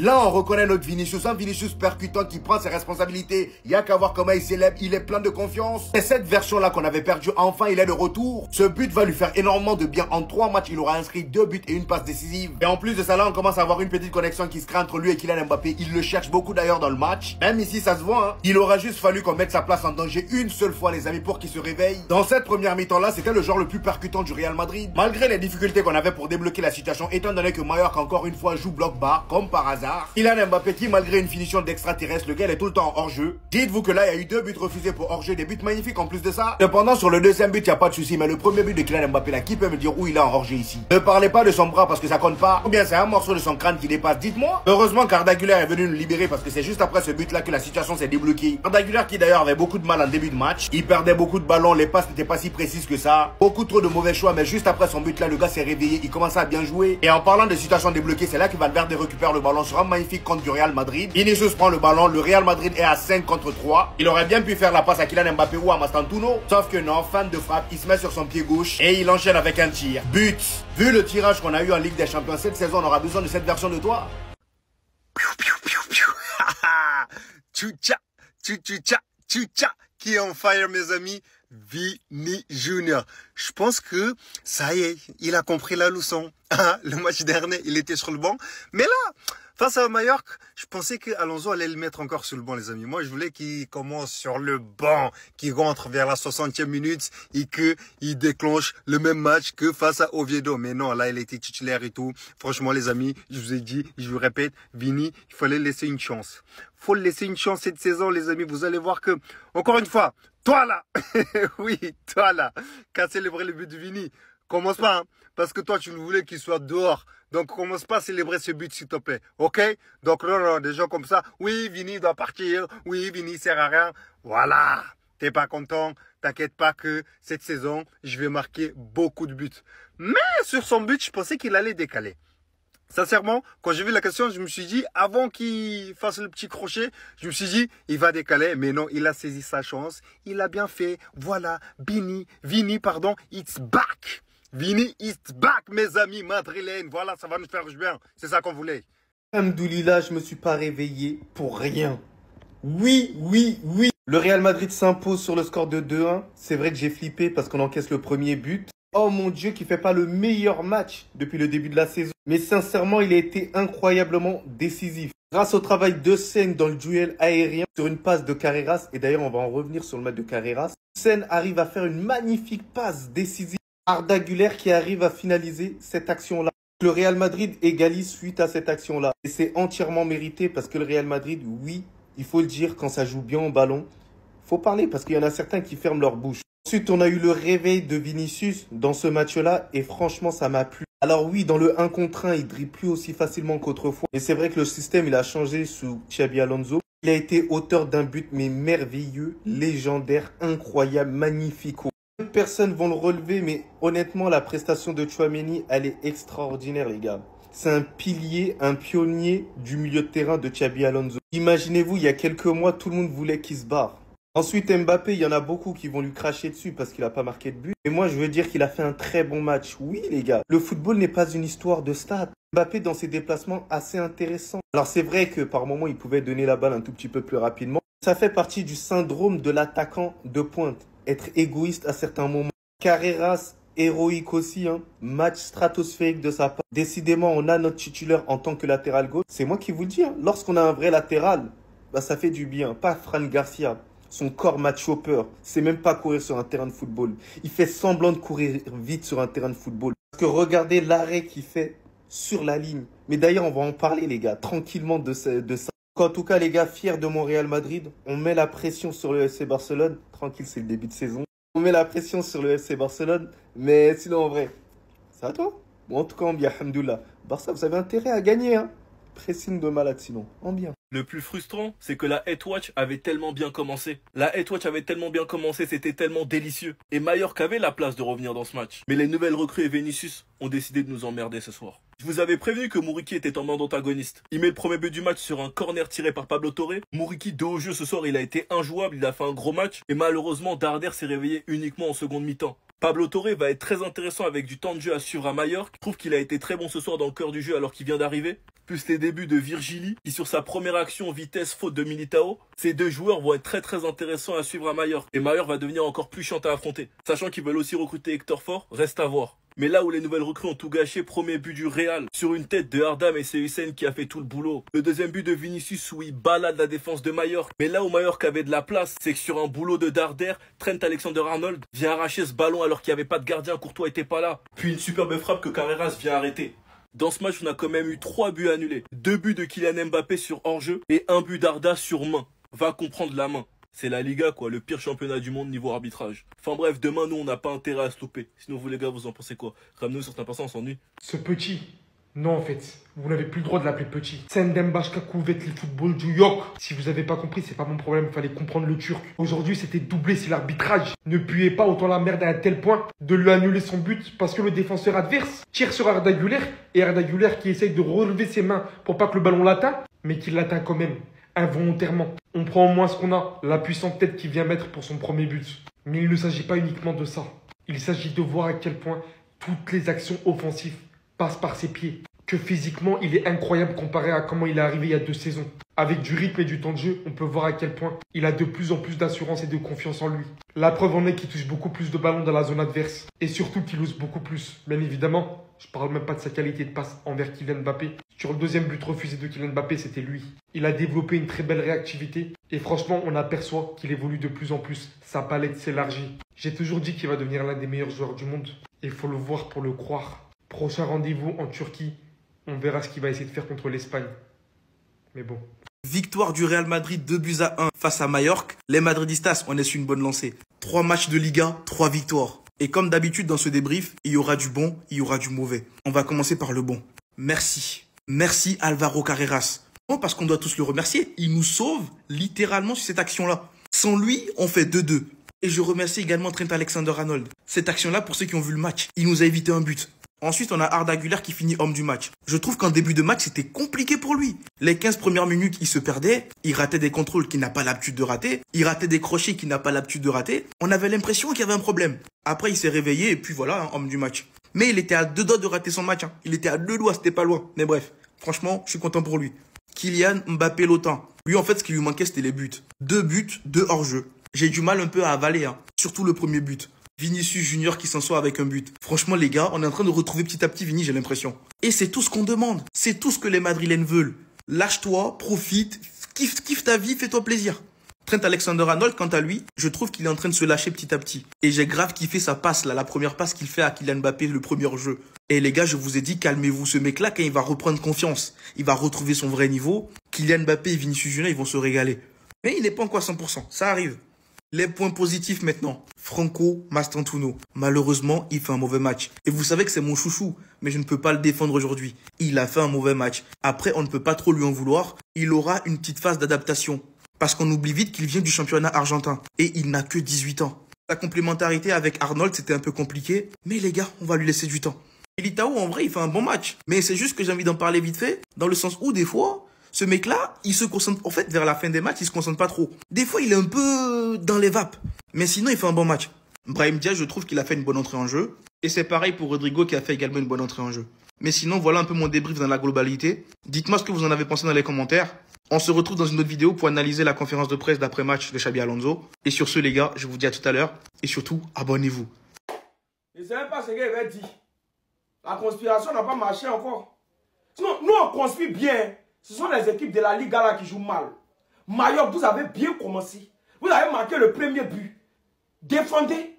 Là, on reconnaît notre Vinicius, un Vinicius percutant qui prend ses responsabilités. Il y a qu'à voir comment il célèbre, il est plein de confiance. Et cette version-là qu'on avait perdue, enfin, il est de retour. Ce but va lui faire énormément de bien. En 3 matchs, il aura inscrit 2 buts et une passe décisive. Et en plus de ça, là, on commence à avoir une petite connexion qui se crée entre lui et Kylian Mbappé. Il le cherche beaucoup d'ailleurs dans le match. Même ici, ça se voit, hein. Il aura juste fallu qu'on mette sa place en danger une seule fois, les amis, pour qu'il se réveille. Dans cette première mi-temps-là, c'était le joueur le plus percutant du Real Madrid. Malgré les difficultés qu'on avait pour débloquer la situation, étant donné que Mallorca, encore une fois, joue bloc bas, comme par hasard. Kylian Mbappé qui, malgré une finition d'extraterrestre, le gars est tout le temps en hors-jeu. Dites-vous que là, il y a eu 2 buts refusés pour hors-jeu, des buts magnifiques en plus de ça. Cependant, sur le deuxième but, il n'y a pas de souci, mais le premier but de Kylian Mbappé là, qui peut me dire où il est en hors-jeu ici? Ne parlez pas de son bras parce que ça compte pas, ou bien c'est un morceau de son crâne qui dépasse, dites-moi. Heureusement qu'Arda Güler est venu nous libérer parce que c'est juste après ce but là que la situation s'est débloquée. Arda Güler qui d'ailleurs avait beaucoup de mal en début de match, il perdait beaucoup de ballons, les passes n'étaient pas si précises que ça, beaucoup trop de mauvais choix, mais juste après son but là, le gars s'est réveillé, il commençait à bien jouer. Et en parlant de situation débloquée, c'est là que Valverde récupère le ballon sur un magnifique contre du Real Madrid. Vinicius prend le ballon, le Real Madrid est à 5 contre 3. Il aurait bien pu faire la passe à Kylian Mbappé ou à Mastantuono, sauf que non, fan de frappe, il se met sur son pied gauche et il enchaîne avec un tir. But. Vu le tirage qu'on a eu en Ligue des Champions cette saison, on aura besoin de cette version de toi. Tchoucha, tchoucha, tchoucha, qui est on fire, mes amis? Vini Junior. Je pense que ça y est, il a compris la leçon. Le match dernier, il était sur le banc. Mais là, face à Mallorca, je pensais qu'Alonso allait le mettre encore sur le banc, les amis. Moi, je voulais qu'il commence sur le banc, qu'il rentre vers la 60e minute et qu'il déclenche le même match que face à Oviedo. Mais non, là, il était titulaire et tout. Franchement, les amis, je vous ai dit, je vous répète, Vini, il fallait laisser une chance. Faut le laisser une chance cette saison, les amis. Vous allez voir que, encore une fois, toi là, oui, toi là, qui a célébré le but de Vini, commence pas, hein, parce que toi, tu voulais qu'il soit dehors. Donc, commence pas à célébrer ce but, s'il te plaît. OK? Donc, non, des gens comme ça. Oui, Vini doit partir. Oui, Vini sert à rien. Voilà. T'es pas content. T'inquiète pas que cette saison, je vais marquer beaucoup de buts. Mais sur son but, je pensais qu'il allait décaler. Sincèrement, quand j'ai vu la question, je me suis dit, avant qu'il fasse le petit crochet, je me suis dit, il va décaler. Mais non, il a saisi sa chance. Il a bien fait. Voilà. Vini, pardon, it's back. Vini is back, mes amis madrilènes. Voilà, ça va nous faire du bien. C'est ça qu'on voulait. Alhamdoulilah, je me suis pas réveillé pour rien. Oui. Le Real Madrid s'impose sur le score de 2-1. C'est vrai que j'ai flippé parce qu'on encaisse le premier but. Oh mon Dieu, qui fait pas le meilleur match depuis le début de la saison. Mais sincèrement, il a été incroyablement décisif. Grâce au travail de Sen dans le duel aérien sur une passe de Carreras. Et d'ailleurs, on va en revenir sur le match de Carreras. Sen arrive à faire une magnifique passe décisive. Arda Güler qui arrive à finaliser cette action-là. Le Real Madrid égalise suite à cette action-là. Et c'est entièrement mérité parce que le Real Madrid, oui, il faut le dire, quand ça joue bien au ballon, faut parler parce qu'il y en a certains qui ferment leur bouche. Ensuite, on a eu le réveil de Vinicius dans ce match-là et franchement, ça m'a plu. Alors oui, dans le 1 contre 1, il dribble plus aussi facilement qu'autrefois. Et c'est vrai que le système, il a changé sous Xabi Alonso. Il a été auteur d'un but mais merveilleux, légendaire, incroyable, magnifique. Personnes vont le relever, mais honnêtement, la prestation de Tchouaméni, elle est extraordinaire, les gars. C'est un pilier, un pionnier du milieu de terrain de Xabi Alonso. Imaginez-vous, il y a quelques mois, tout le monde voulait qu'il se barre. Ensuite, Mbappé, il y en a beaucoup qui vont lui cracher dessus parce qu'il n'a pas marqué de but. Et moi, je veux dire qu'il a fait un très bon match. Oui, les gars, le football n'est pas une histoire de stade. Mbappé, dans ses déplacements, assez intéressant. Alors, c'est vrai que par moments, il pouvait donner la balle un tout petit peu plus rapidement. Ça fait partie du syndrome de l'attaquant de pointe. Être égoïste à certains moments. Carreras, héroïque aussi, hein. Match stratosphérique de sa part. Décidément, on a notre titulaire en tant que latéral gauche. C'est moi qui vous le dis, hein. Lorsqu'on a un vrai latéral, bah, ça fait du bien. Pas Fran Garcia. Son corps match hopper, c'est même pas courir sur un terrain de football. Il fait semblant de courir vite sur un terrain de football. Parce que regardez l'arrêt qu'il fait sur la ligne. Mais d'ailleurs, on va en parler, les gars, tranquillement de ça. En tout cas, les gars, fiers de mon Real Madrid, on met la pression sur le FC Barcelone. Tranquille, c'est le début de saison. On met la pression sur le FC Barcelone. Mais sinon, en vrai, c'est à toi. Bon, en tout cas, en bien, alhamdoulilah. Barça, vous avez intérêt à gagner, hein. Pressing de malade sinon, en bien. Le plus frustrant, c'est que la Headwatch avait tellement bien commencé. La Headwatch avait tellement bien commencé, c'était tellement délicieux. Et Mallorca avait la place de revenir dans ce match. Mais les nouvelles recrues et Vinicius ont décidé de nous emmerder ce soir. Je vous avais prévenu que Muriqi était en mode antagoniste. Il met le premier but du match sur un corner tiré par Pablo Torre. Muriqi, de haut jeu ce soir, il a été injouable, il a fait un gros match. Et malheureusement, Darder s'est réveillé uniquement en seconde mi-temps. Pablo Torre va être très intéressant avec du temps de jeu à suivre à Mallorca. Je trouve qu'il a été très bon ce soir dans le cœur du jeu alors qu'il vient d'arriver. Plus les débuts de Virgili, qui sur sa première action, vitesse, faute de Militao. Ces deux joueurs vont être très intéressants à suivre à Mallorca. Et Mallorca va devenir encore plus chiant à affronter. Sachant qu'ils veulent aussi recruter Hector Fort, reste à voir. Mais là où les nouvelles recrues ont tout gâché, premier but du Real, sur une tête de Hardam et c'est Hussein qui a fait tout le boulot. Le deuxième but de Vinicius où il balade la défense de Mallorca. Mais là où Mallorca avait de la place, c'est que sur un boulot de Darder, Trent Alexander-Arnold vient arracher ce ballon alors qu'il n'y avait pas de gardien, Courtois était pas là. Puis une superbe frappe que Carreras vient arrêter. Dans ce match, on a quand même eu 3 buts annulés. 2 buts de Kylian Mbappé sur hors-jeu et 1 but d'Arda sur main. Va comprendre la main. C'est la Liga, quoi, le pire championnat du monde niveau arbitrage. Enfin bref, demain, nous, on n'a pas intérêt à se louper. Sinon, vous les gars, vous en pensez quoi? Ramenez-nous certains passants, on s'ennuie. Ce petit, non en fait, vous n'avez plus le droit de l'appeler petit. Sendembashka Kouvet le football du Yok. Si vous n'avez pas compris, c'est pas mon problème, il fallait comprendre le turc. Aujourd'hui, c'était doublé, c'est l'arbitrage. Ne puez pas autant la merde à un tel point de lui annuler son but parce que le défenseur adverse tire sur Arda Güler et Arda Güler qui essaye de relever ses mains pour pas que le ballon l'atteigne, mais qui l'atteint quand même. Involontairement. On prend au moins ce qu'on a, la puissante tête qu'il vient mettre pour son premier but. Mais il ne s'agit pas uniquement de ça. Il s'agit de voir à quel point toutes les actions offensives passent par ses pieds. Que physiquement, il est incroyable comparé à comment il est arrivé il y a 2 saisons. Avec du rythme et du temps de jeu, on peut voir à quel point il a de plus en plus d'assurance et de confiance en lui. La preuve en est qu'il touche beaucoup plus de ballons dans la zone adverse. Et surtout qu'il ose beaucoup plus. Bien évidemment, je parle même pas de sa qualité de passe envers Kylian Mbappé. Sur le deuxième but refusé de Kylian Mbappé, c'était lui. Il a développé une très belle réactivité. Et franchement, on aperçoit qu'il évolue de plus en plus. Sa palette s'élargit. J'ai toujours dit qu'il va devenir l'un des meilleurs joueurs du monde. Et il faut le voir pour le croire. Prochain rendez-vous en Turquie. On verra ce qu'il va essayer de faire contre l'Espagne. Mais bon. Victoire du Real Madrid 2-1 face à Mallorca. Les Madridistas, on est sur une bonne lancée. 3 matchs de Liga, 3 victoires. Et comme d'habitude dans ce débrief, il y aura du bon, il y aura du mauvais. On va commencer par le bon. Merci. Merci Álvaro Carreras. Bon, parce qu'on doit tous le remercier. Il nous sauve littéralement sur cette action-là. Sans lui, on fait 2-2. Et je remercie également Trent Alexander-Arnold. Cette action-là, pour ceux qui ont vu le match, il nous a évité un but. Ensuite, on a Arda Güler qui finit homme du match. Je trouve qu'en début de match, c'était compliqué pour lui. Les 15 premières minutes, il se perdait. Il ratait des contrôles qu'il n'a pas l'habitude de rater. Il ratait des crochets qu'il n'a pas l'habitude de rater. On avait l'impression qu'il y avait un problème. Après, il s'est réveillé et puis voilà, hein, homme du match. Mais il était à 2 doigts de rater son match. Hein. Il était à 2 doigts, c'était pas loin. Mais bref, franchement, je suis content pour lui. Kylian Mbappé Lotin. Lui, en fait, ce qui lui manquait, c'était les buts. 2 buts, 2 hors-jeu. J'ai du mal un peu à avaler, hein. Surtout le premier but. Vinicius Junior qui s'en sort avec un but. Franchement, les gars, on est en train de retrouver petit à petit Vini, j'ai l'impression. Et c'est tout ce qu'on demande. C'est tout ce que les Madrilènes veulent. Lâche-toi, profite, kiffe ta vie, fais-toi plaisir. Trent Alexander-Arnold, quant à lui, je trouve qu'il est en train de se lâcher petit à petit. Et j'ai grave kiffé sa passe, là, la première passe qu'il fait à Kylian Mbappé, le premier jeu. Et les gars, je vous ai dit, calmez-vous, ce mec-là, quand il va reprendre confiance, il va retrouver son vrai niveau. Kylian Mbappé et Vinicius Junior, ils vont se régaler. Mais il n'est pas encore à 100%, ça arrive. Les points positifs maintenant. Franco Mastantuono. Malheureusement, il fait un mauvais match. Et vous savez que c'est mon chouchou, mais je ne peux pas le défendre aujourd'hui. Il a fait un mauvais match. Après, on ne peut pas trop lui en vouloir. Il aura une petite phase d'adaptation. Parce qu'on oublie vite qu'il vient du championnat argentin. Et il n'a que 18 ans. La complémentarité avec Arnold, c'était un peu compliqué. Mais les gars, on va lui laisser du temps. Militao, en vrai, il fait un bon match. Mais c'est juste que j'ai envie d'en parler vite fait. Dans le sens où, des fois, ce mec-là, il se concentre, en fait, vers la fin des matchs, il se concentre pas trop. Des fois, il est un peu dans les vapes. Mais sinon, il fait un bon match. Brahim Diaz, je trouve qu'il a fait une bonne entrée en jeu. Et c'est pareil pour Rodrigo qui a fait également une bonne entrée en jeu. Mais sinon, voilà un peu mon débrief dans la globalité. Dites-moi ce que vous en avez pensé dans les commentaires. On se retrouve dans une autre vidéo pour analyser la conférence de presse d'après-match de Xabi Alonso. Et sur ce, les gars, je vous dis à tout à l'heure. Et surtout, abonnez-vous. Je ne sais même pas ce qu'il avait dit. La conspiration n'a pas marché encore. Sinon, nous, on conspire bien. Ce sont les équipes de la Liga là qui jouent mal. Mallorca, vous avez bien commencé. Vous avez marqué le premier but. Défendez.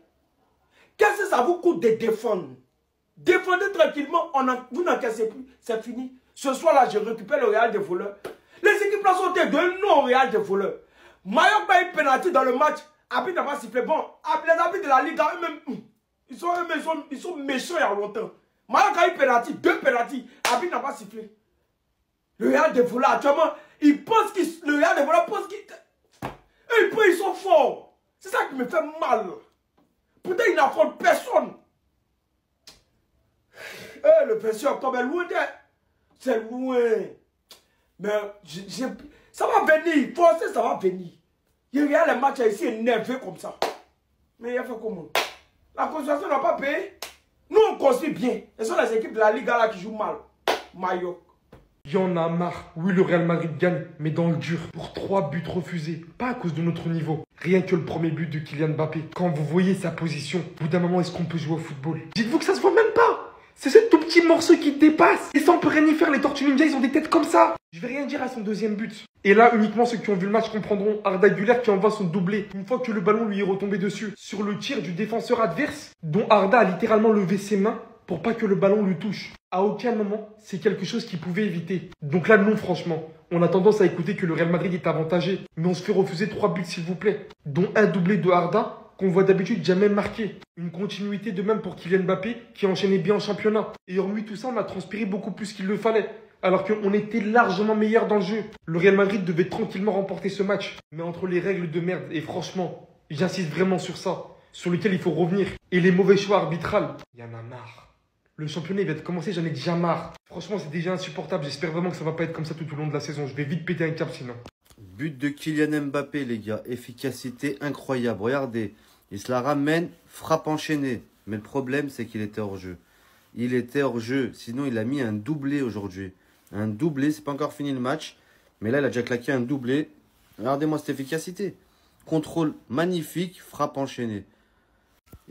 Qu'est-ce que ça vous coûte de défendre? Défendez tranquillement. Vous n'encaissez plus. C'est fini. Ce soir-là, je récupère le Real des voleurs. Les équipes là sont de non-Real des voleurs. Mallorca a eu pénalty dans le match. Arbitre n'a pas sifflé. Bon, les arbitres de la Liga, eux-mêmes, ils sont méchants il y a longtemps. Mallorca a eu pénalty, 2 pénalty. Arbitre n'a pas sifflé. Le Real des voleurs, actuellement, le Real des voleurs pense qu'ils... ils sont forts. C'est ça qui me fait mal. Pourtant, ils n'affrontent personne. Le 26 octobre est loin. C'est loin. Mais ça va venir. Forcément, ça va venir. Il y a les matchs ici énervés comme ça. Mais il a fait comment? La construction n'a pas payé. Nous, on construit bien. Ce sont les équipes de la Liga là qui jouent mal. Mallorca. Il y en a marre. Oui, le Real Madrid gagne, mais dans le dur. Pour 3 buts refusés. Pas à cause de notre niveau. Rien que le premier but de Kylian Mbappé. Quand vous voyez sa position, au bout d'un moment, est-ce qu'on peut jouer au football? Dites-vous que ça se voit même pas. C'est ce tout petit morceau qui dépasse. Et ça, on peut rien y faire. Les Tortues Ninja, ils ont des têtes comme ça. Je vais rien dire à son deuxième but. Et là, uniquement ceux qui ont vu le match comprendront. Arda Güler qui envoie son doublé. Une fois que le ballon lui est retombé dessus. Sur le tir du défenseur adverse, dont Arda a littéralement levé ses mains pour pas que le ballon le touche. À aucun moment, c'est quelque chose qu'il pouvait éviter. Donc là, non, franchement. On a tendance à écouter que le Real Madrid est avantagé. Mais on se fait refuser 3 buts, s'il vous plaît. Dont un doublé de Arda, qu'on voit d'habitude jamais marqué. Une continuité de même pour Kylian Mbappé, qui enchaînait bien en championnat. Et hormis tout ça, on a transpiré beaucoup plus qu'il le fallait. Alors qu'on était largement meilleur dans le jeu. Le Real Madrid devait tranquillement remporter ce match. Mais entre les règles de merde, et franchement, j'insiste vraiment sur ça, sur lequel il faut revenir, et les mauvais choix arbitrales, il y en a marre. Le championnat il vient de commencer, j'en ai déjà marre. Franchement, c'est déjà insupportable. J'espère vraiment que ça va pas être comme ça tout au long de la saison. Je vais vite péter un câble sinon. But de Kylian Mbappé, les gars. Efficacité incroyable. Regardez, il se la ramène, frappe enchaînée. Mais le problème, c'est qu'il était hors jeu. Il était hors jeu. Sinon, il a mis un doublé aujourd'hui. Un doublé, c'est pas encore fini le match. Mais là, il a déjà claqué un doublé. Regardez-moi cette efficacité. Contrôle magnifique, frappe enchaînée.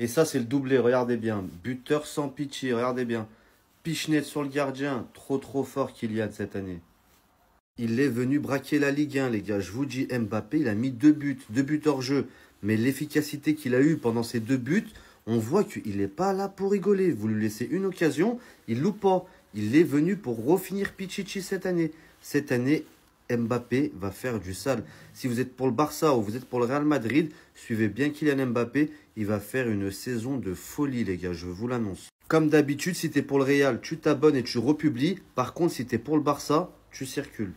Et ça, c'est le doublé, regardez bien. Buteur sans pitié, regardez bien. Pichenette sur le gardien. Trop fort Kylian cette année. Il est venu braquer la Ligue 1, les gars. Je vous dis, Mbappé, il a mis 2 buts hors jeu. Mais l'efficacité qu'il a eue pendant ces 2 buts, on voit qu'il n'est pas là pour rigoler. Vous lui laissez une occasion, il loupe pas. Il est venu pour refinir Pichichi cette année. Cette année, Mbappé va faire du sale. Si vous êtes pour le Barça ou vous êtes pour le Real Madrid, suivez bien Kylian Mbappé. Il va faire une saison de folie, les gars, je vous l'annonce. Comme d'habitude, si tu es pour le Real, tu t'abonnes et tu republies. Par contre, si tu es pour le Barça, tu circules.